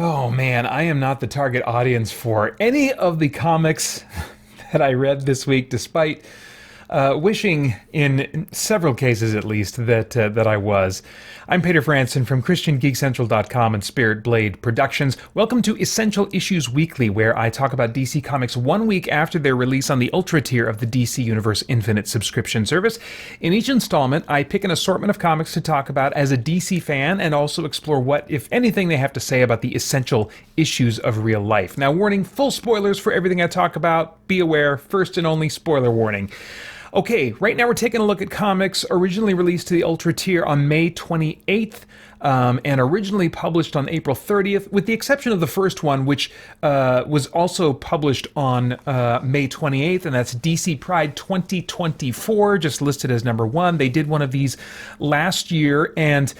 Oh man, I am not the target audience for any of the comics that I read this week, despite wishing, in several cases at least, that I was. I'm Peter Franson from christiangeekcentral.com and Spirit Blade Productions. Welcome to Essential Issues Weekly, where I talk about DC Comics 1 week after their release on the Ultra tier of the DC Universe Infinite subscription service. In each installment, I pick an assortment of comics to talk about as a DC fan and also explore what, if anything, they have to say about the essential issues of real life. Now, warning, full spoilers for everything I talk about. Be aware, first and only spoiler warning. Okay, right now we're taking a look at comics originally released to the Ultra tier on May 28th and originally published on April 30th, with the exception of the first one, which was also published on May 28th, and that's DC Pride 2024, just listed as number 1. They did one of these last year, and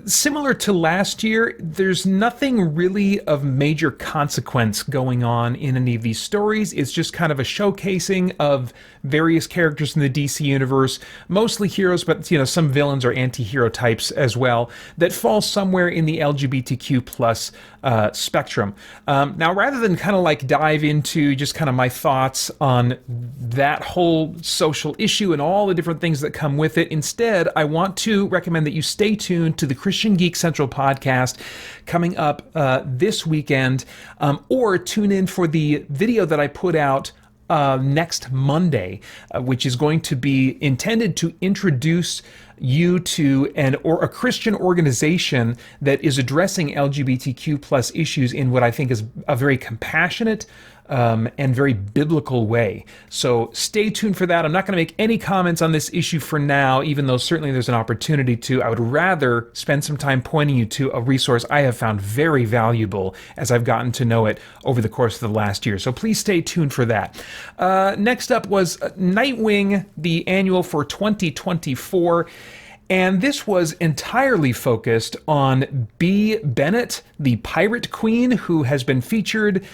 similar to last year, there's nothing really of major consequence going on in any of these stories. It's just kind of a showcasing of various characters in the DC universe, mostly heroes, but some villains or anti-hero types as well, that fall somewhere in the LGBTQ plus spectrum. Now, rather than kind of like dive into just kind of my thoughts on that whole social issue and all the different things that come with it, instead, I want to recommend that you stay tuned to the Christian Geek Central podcast coming up this weekend, or tune in for the video that I put out next Monday, which is going to be intended to introduce you to a Christian organization that is addressing LGBTQ plus issues in what I think is a very compassionate and very biblical way. So stay tuned for that. I'm not going to make any comments on this issue for now, even though certainly there's an opportunity to. I would rather spend some time pointing you to a resource I have found very valuable as I've gotten to know it over the course of the last year. So please stay tuned for that. Next up was Nightwing, the annual for 2024. And this was entirely focused on Bea Bennett, the Pirate Queen, who has been featured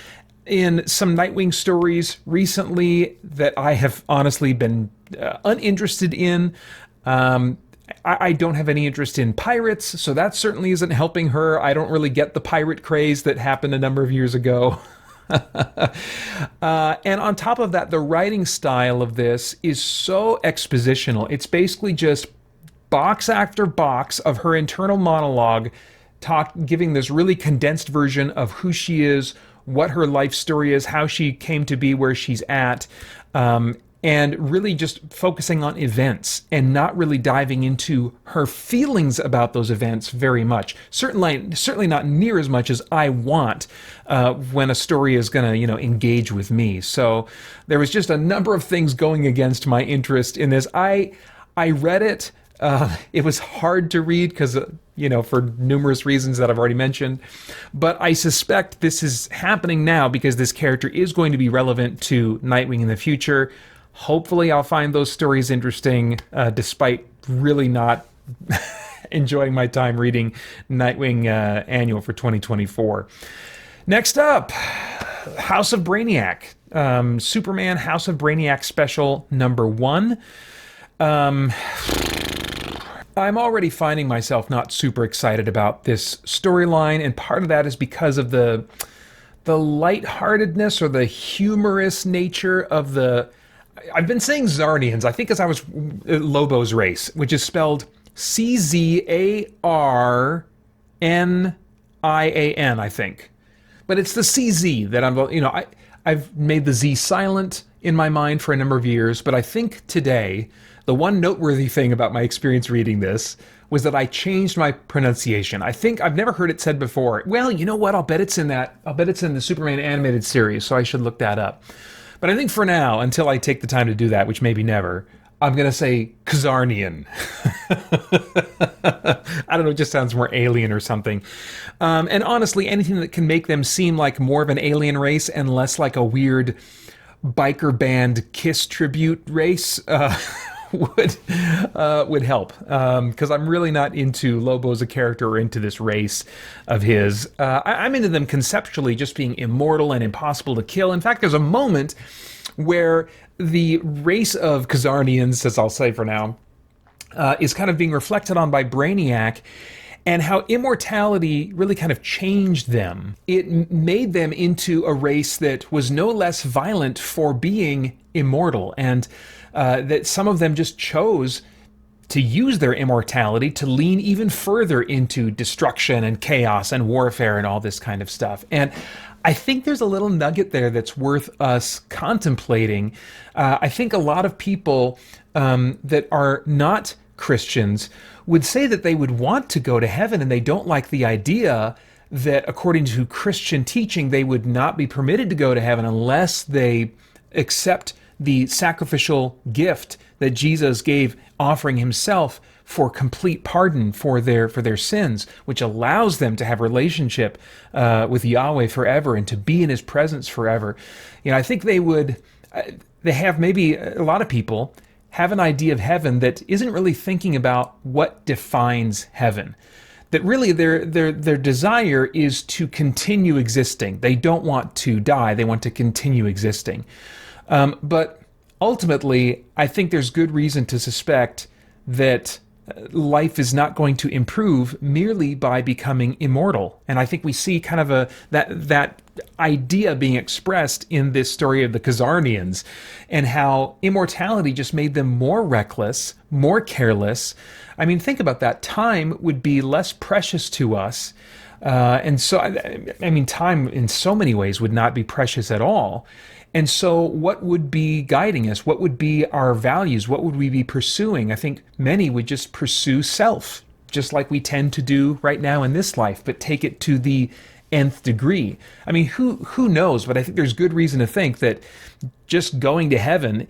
in some Nightwing stories recently that I have honestly been uninterested in. I don't have any interest in pirates, so that certainly isn't helping her. I don't really get the pirate craze that happened a number of years ago. And on top of that, the writing style of this is so expositional. It's basically just box after box of her internal monologue, giving this really condensed version of who she is, what her life story is, how she came to be where she's at, and really just focusing on events and not really diving into her feelings about those events very much. Certainly not near as much as I want when a story is going to, engage with me. So there was just a number of things going against my interest in this. I read it. It was hard to read because, for numerous reasons that I've already mentioned. But I suspect this is happening now because this character is going to be relevant to Nightwing in the future. Hopefully I'll find those stories interesting, despite really not enjoying my time reading Nightwing Annual for 2024. Next up, House of Brainiac. Superman House of Brainiac Special number 1. I'm already finding myself not super excited about this storyline, and part of that is because of the lightheartedness or the humorous nature of the... I've been saying Zarnians, I think, as I was Lobo's race, which is spelled Czarnian, I think. But it's the CZ that I've made the Z silent in my mind for a number of years, but I think today the one noteworthy thing about my experience reading this was that I changed my pronunciation. I think I've never heard it said before. Well, you know what? I'll bet it's in the Superman animated series, so I should look that up. But I think for now, until I take the time to do that, which maybe never, I'm going to say Kazarnian. I don't know, it just sounds more alien or something. And honestly, anything that can make them seem like more of an alien race and less like a weird biker band Kiss tribute race would help, because I'm really not into Lobo as a character or into this race of his. I'm into them conceptually just being immortal and impossible to kill. In fact, there's a moment where the race of Khazarnians, as I'll say for now, is kind of being reflected on by Brainiac. and how immortality really kind of changed them. It made them into a race that was no less violent for being immortal, and that some of them just chose to use their immortality to lean even further into destruction and chaos and warfare and all this kind of stuff. And I think there's a little nugget there that's worth us contemplating. I think a lot of people that are not Christians would say that they would want to go to heaven, and they don't like the idea that according to Christian teaching, they would not be permitted to go to heaven unless they accept the sacrificial gift that Jesus gave, offering himself for complete pardon for their sins, which allows them to have relationship with Yahweh forever and to be in his presence forever. I think they have, maybe a lot of people have an idea of heaven that isn't really thinking about what defines heaven. That really their desire is to continue existing. They don't want to die. They want to continue existing. But ultimately, I think there's good reason to suspect that life is not going to improve merely by becoming immortal. And I think we see kind of that idea being expressed in this story of the Khazarnians, and how immortality just made them more reckless, more careless. I mean, think about that. Time would be less precious to us. And so, I mean, time in so many ways would not be precious at all. And so what would be guiding us? What would be our values? What would we be pursuing? I think many would just pursue self, just like we tend to do right now in this life, but take it to the nth degree. I mean, who knows? But I think there's good reason to think that just going to heaven,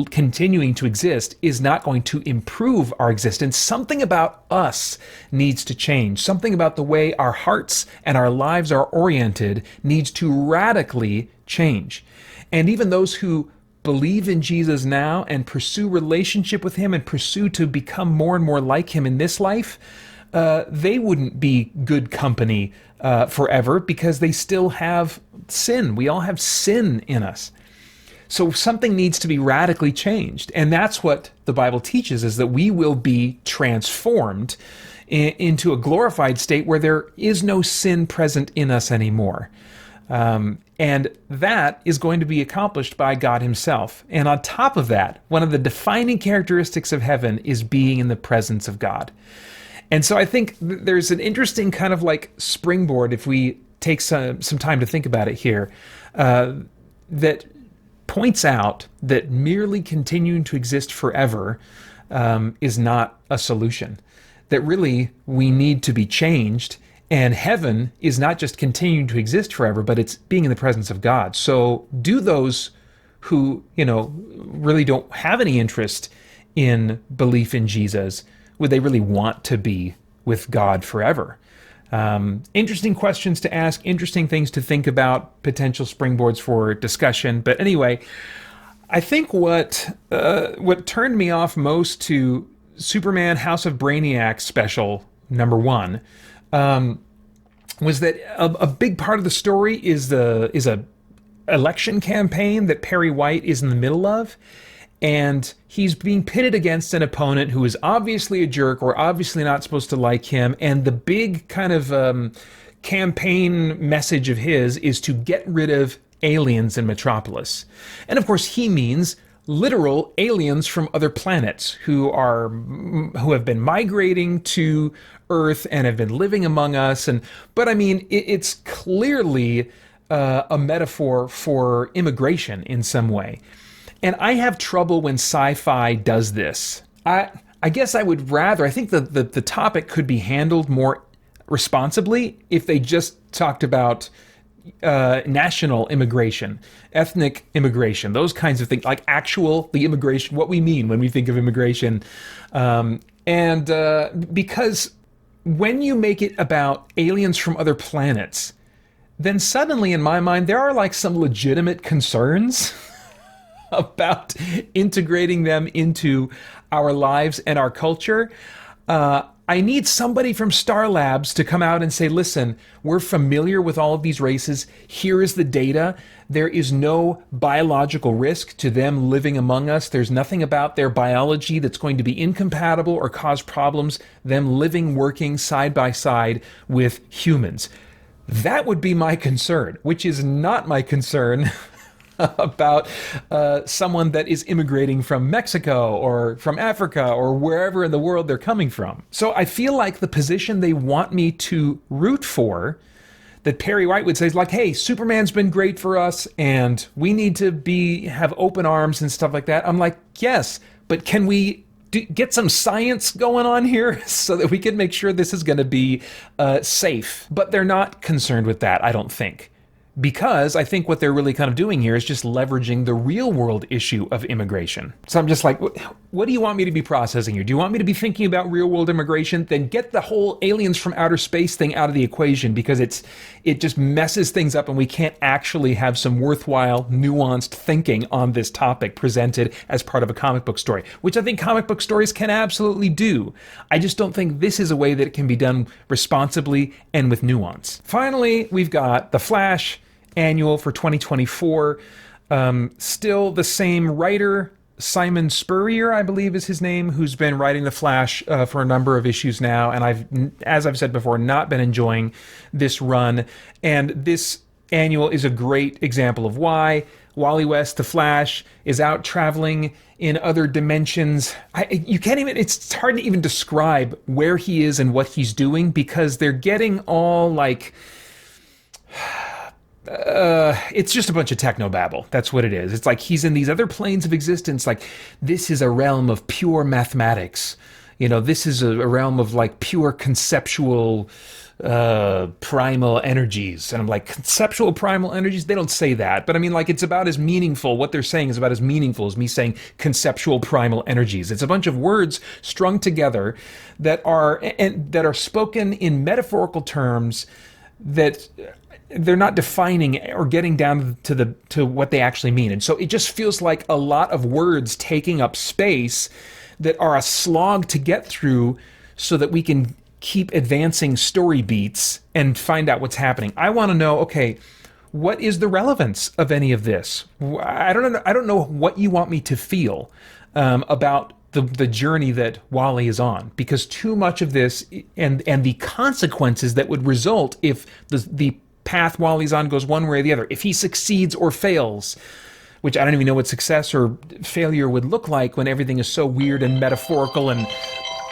continuing to exist, is not going to improve our existence. Something about us needs to change. Something about the way our hearts and our lives are oriented needs to radically change. And even those who believe in Jesus now and pursue relationship with him and pursue to become more and more like him in this life, they wouldn't be good company forever, because they still have sin. We all have sin in us. So something needs to be radically changed. And that's what the Bible teaches, is that we will be transformed into a glorified state where there is no sin present in us anymore. And that is going to be accomplished by God himself. And on top of that, one of the defining characteristics of heaven is being in the presence of God. And so I think there's an interesting kind of like springboard, if we take some time to think about it here, that points out that merely continuing to exist forever is not a solution. That really we need to be changed. And heaven is not just continuing to exist forever, but it's being in the presence of God. So do those who, really don't have any interest in belief in Jesus, would they really want to be with God forever? Interesting questions to ask, interesting things to think about, potential springboards for discussion. But anyway, I think what turned me off most to Superman House of Brainiac Special #1 was that a big part of the story is a election campaign that Perry White is in the middle of, and he's being pitted against an opponent who is obviously a jerk or obviously not supposed to like him, and the big kind of campaign message of his is to get rid of aliens in Metropolis. And of course he means literal aliens from other planets who have been migrating to Earth and have been living among us. But I mean, it's clearly a metaphor for immigration in some way. And I have trouble when sci-fi does this. I guess I would rather, I think the topic could be handled more responsibly if they just talked about national immigration, ethnic immigration, those kinds of things, like the immigration, what we mean when we think of immigration. Because when you make it about aliens from other planets, then suddenly in my mind, there are like some legitimate concerns about integrating them into our lives and our culture. I need somebody from Star Labs to come out and say, listen, we're familiar with all of these races. Here is the data. There is no biological risk to them living among us. There's nothing about their biology that's going to be incompatible or cause problems, them living, working side by side with humans. That would be my concern, which is not my concern about someone that is immigrating from Mexico or from Africa or wherever in the world they're coming from. So I feel like the position they want me to root for, that Perry White would say, is like, hey, Superman's been great for us and we need to have open arms and stuff like that. I'm like, yes, but can we get some science going on here so that we can make sure this is going to be safe? But they're not concerned with that, I don't think. Because I think what they're really kind of doing here is just leveraging the real world issue of immigration. So I'm just like, what do you want me to be processing here? Do you want me to be thinking about real world immigration? Then get the whole aliens from outer space thing out of the equation, because it just messes things up and we can't actually have some worthwhile, nuanced thinking on this topic presented as part of a comic book story, which I think comic book stories can absolutely do. I just don't think this is a way that it can be done responsibly and with nuance. Finally, we've got the Flash Annual for 2024. Still the same writer, Simon Spurrier, I believe is his name, who's been writing The Flash for a number of issues now. And as I've said before, not been enjoying this run. And this annual is a great example of why. Wally West, The Flash, is out traveling in other dimensions. It's hard to even describe where he is and what he's doing, because they're getting all like... it's just a bunch of technobabble. That's what it is. It's like he's in these other planes of existence. Like, this is a realm of pure mathematics. This is a realm of like pure conceptual primal energies. And I'm like, conceptual primal energies? They don't say that. But I mean, like, it's about as meaningful. What they're saying is about as meaningful as me saying conceptual primal energies. It's a bunch of words strung together that are spoken in metaphorical terms that... they're not defining or getting down to what they actually mean. And so it just feels like a lot of words taking up space that are a slog to get through so that we can keep advancing story beats and find out what's happening. I want to know, okay, what is the relevance of any of this? I don't know what you want me to feel about the journey that Wally is on, because too much of this and the consequences that would result if the path Wally's on goes one way or the other, if he succeeds or fails, which I don't even know what success or failure would look like when everything is so weird and metaphorical and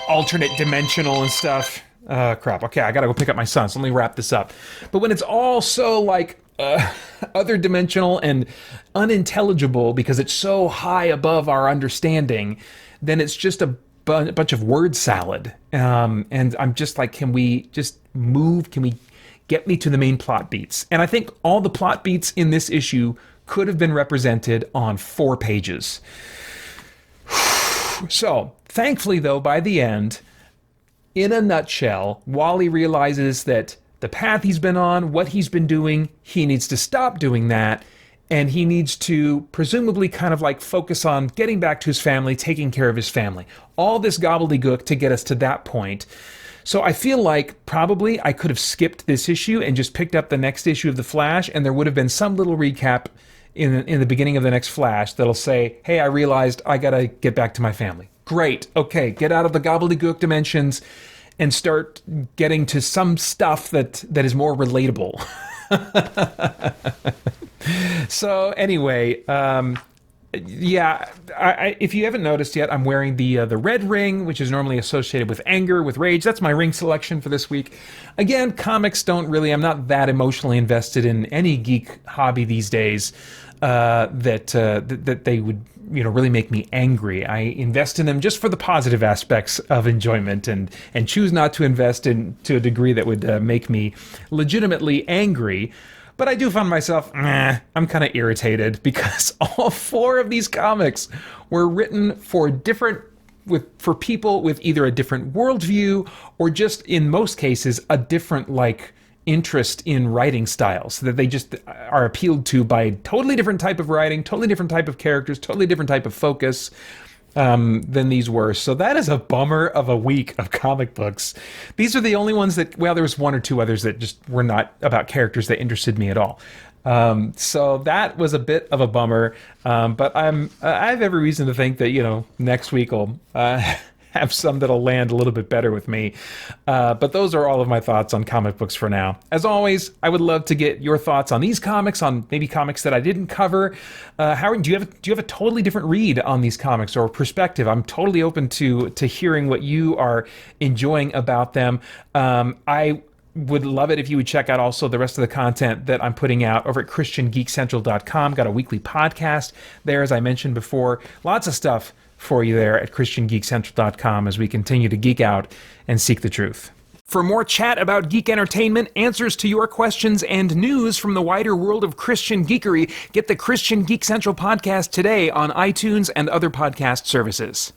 alternate dimensional and stuff. Crap. Okay, I gotta go pick up my son, so let me wrap this up. But when it's all so like other dimensional and unintelligible because it's so high above our understanding, then it's just a bunch of word salad. And I'm just like, can we just move? Can we get me to the main plot beats? And I think all the plot beats in this issue could have been represented on 4 pages. So, thankfully though, by the end, in a nutshell, Wally realizes that the path he's been on, what he's been doing, he needs to stop doing that, and he needs to presumably kind of like focus on getting back to his family, taking care of his family. All this gobbledygook to get us to that point. So I feel like probably I could have skipped this issue and just picked up the next issue of The Flash, and there would have been some little recap in the beginning of the next Flash that'll say, hey, I realized I gotta get back to my family. Great, okay, get out of the gobbledygook dimensions and start getting to some stuff that is more relatable. So anyway, yeah, if you haven't noticed yet, I'm wearing the red ring, which is normally associated with anger, with rage. That's my ring selection for this week. Again, comics don't really, I'm not that emotionally invested in any geek hobby these days that they would, really make me angry. I invest in them just for the positive aspects of enjoyment and choose not to invest in to a degree that would make me legitimately angry. But I do find myself, I'm kind of irritated because all 4 of these comics were written for people with either a different worldview or just, in most cases, a different, interest in writing styles, so that they just are appealed to by totally different type of writing, totally different type of characters, totally different type of focus. than these were. So that is a bummer of a week of comic books. These are the only ones that, well, there was one or two others that just were not about characters that interested me at all. So that was a bit of a bummer. But I have every reason to think that, next week will have some that'll land a little bit better with me. But those are all of my thoughts on comic books for now. As always, I would love to get your thoughts on these comics, on maybe comics that I didn't cover. Howard, do you have a totally different read on these comics or perspective? I'm totally open to hearing what you are enjoying about them. I would love it if you would check out also the rest of the content that I'm putting out over at christiangeekcentral.com. Got a weekly podcast there, as I mentioned before. Lots of stuff for you there at christiangeekcentral.com as we continue to geek out and seek the truth. For more chat about geek entertainment, answers to your questions, and news from the wider world of Christian geekery, get the Christian Geek Central podcast today on iTunes and other podcast services.